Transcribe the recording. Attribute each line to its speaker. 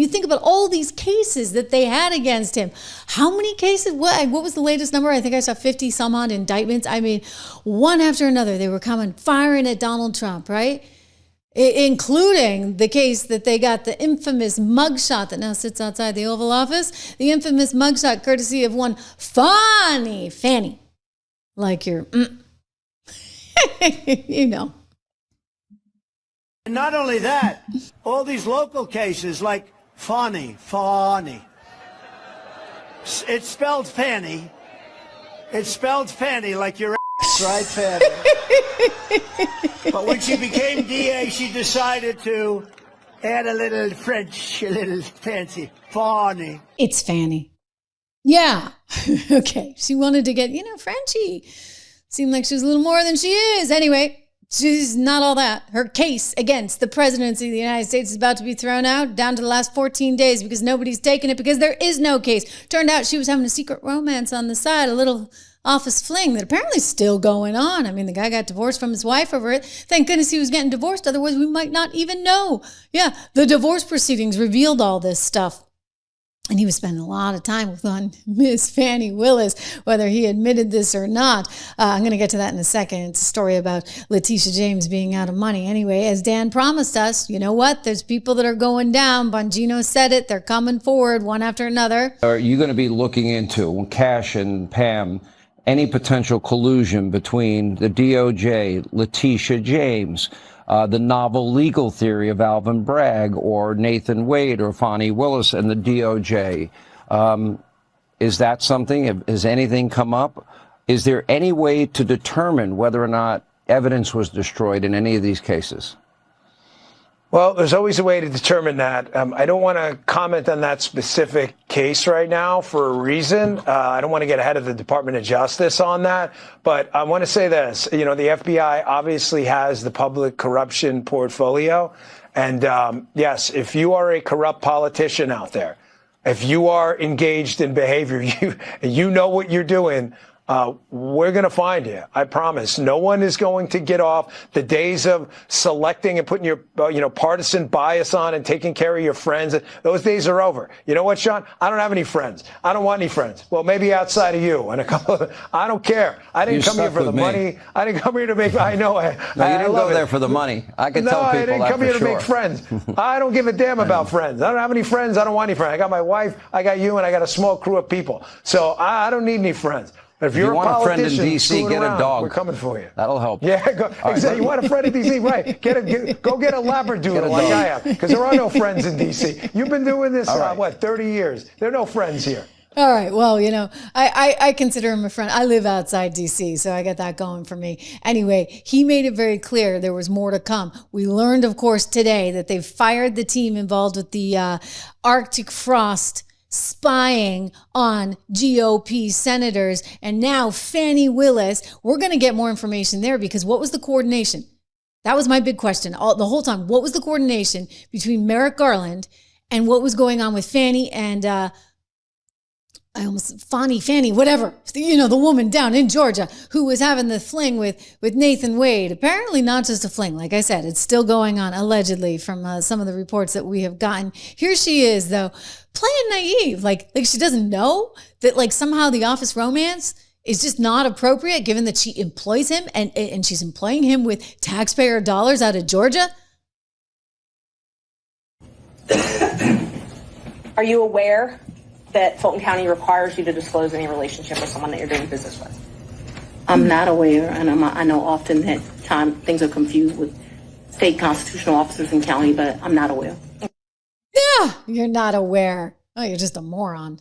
Speaker 1: you think about all these cases that they had against him. How many cases? What was the latest number? I think I saw 50 some odd indictments. I mean, one after another, they were coming, firing at Donald Trump, right? Including the case that they got the infamous mugshot that now sits outside the Oval Office, the infamous mugshot courtesy of one Fani. Like you're, you know.
Speaker 2: And not only that, all these local cases like Fani. It's spelled Fanny. It's spelled Fanny like your ass, right, Fanny? But when she became DA, she decided to add a little French, a little fancy. Fani.
Speaker 1: It's Fanny. Yeah. Okay. She wanted to get, Frenchy. Seemed like she was a little more than she is. Anyway. She's not all that. Her case against the presidency of the United States is about to be thrown out down to the last 14 days because nobody's taken it because there is no case. Turned out she was having a secret romance on the side, a little office fling that apparently is still going on. I mean, the guy got divorced from his wife over it. Thank goodness he was getting divorced. Otherwise, we might not even know. Yeah, the divorce proceedings revealed all this stuff. And he was spending a lot of time with Miss Fani Willis, whether he admitted this or not. I'm going to get to that in a second. It's a story about Letitia James being out of money. Anyway, as Dan promised us, you know what? There's people that are going down. Bongino said it. They're coming forward one after another.
Speaker 3: Are you going to be looking into, Cash and Pam, any potential collusion between the DOJ, Letitia James, the novel legal theory of Alvin Bragg or Nathan Wade or Fani Willis and the DOJ? Is that something? Has anything come up? Is there any way to determine whether or not evidence was destroyed in any of these cases?
Speaker 4: Well, there's always a way to determine that. I don't want to comment on that specific case right now for a reason. I don't want to get ahead of the Department of Justice on that. But I want to say this. The FBI obviously has the public corruption portfolio. And yes, if you are a corrupt politician out there, if you are engaged in behavior, you know what you're doing, we're going to find you. I promise. No one is going to get off. The days of selecting and putting your, partisan bias on and taking care of your friends, those days are over. You know what, Sean? I don't have any friends. I don't want any friends. Well, maybe outside of you and a couple of, I don't care. I didn't come here for the money. I didn't come here to make, I know.
Speaker 3: No, you didn't go there for the money. I can tell people that for sure. No, I didn't come here to make friends.
Speaker 4: I don't give a damn about friends. I don't have any friends. I don't want any friends. I got my wife, I got you, and I got a small crew of people. So I don't need any friends.
Speaker 3: If you want a friend in D.C., get a dog.
Speaker 4: We're coming for you.
Speaker 3: That'll help.
Speaker 4: Yeah, exactly. You want a friend in D.C., right? Go get a Labradoodle like I have, because there are no friends in D.C. You've been doing this, 30 years? There are no friends here.
Speaker 1: All right. Well, I consider him a friend. I live outside D.C., so I got that going for me. Anyway, he made it very clear there was more to come. We learned, of course, today that they've fired the team involved with the Arctic frost spying on GOP senators. And now Fani Willis, we're going to get more information there because what was the coordination? That was my big question the whole time. What was the coordination between Merrick Garland and what was going on with Fani and Fani, whatever, the woman down in Georgia who was having the fling with Nathan Wade. Apparently not just a fling. Like I said, it's still going on, allegedly, from some of the reports that we have gotten. Here she is, though, playing naive. Like she doesn't know that, somehow the office romance is just not appropriate, given that she employs him and she's employing him with taxpayer dollars out of Georgia.
Speaker 5: Are you aware that Fulton County requires you to disclose any relationship with someone that you're doing business with?
Speaker 6: I'm not aware, and I know often that things are confused with state constitutional officers in county, but I'm not aware.
Speaker 1: Yeah, you're not aware. Oh, you're just a moron.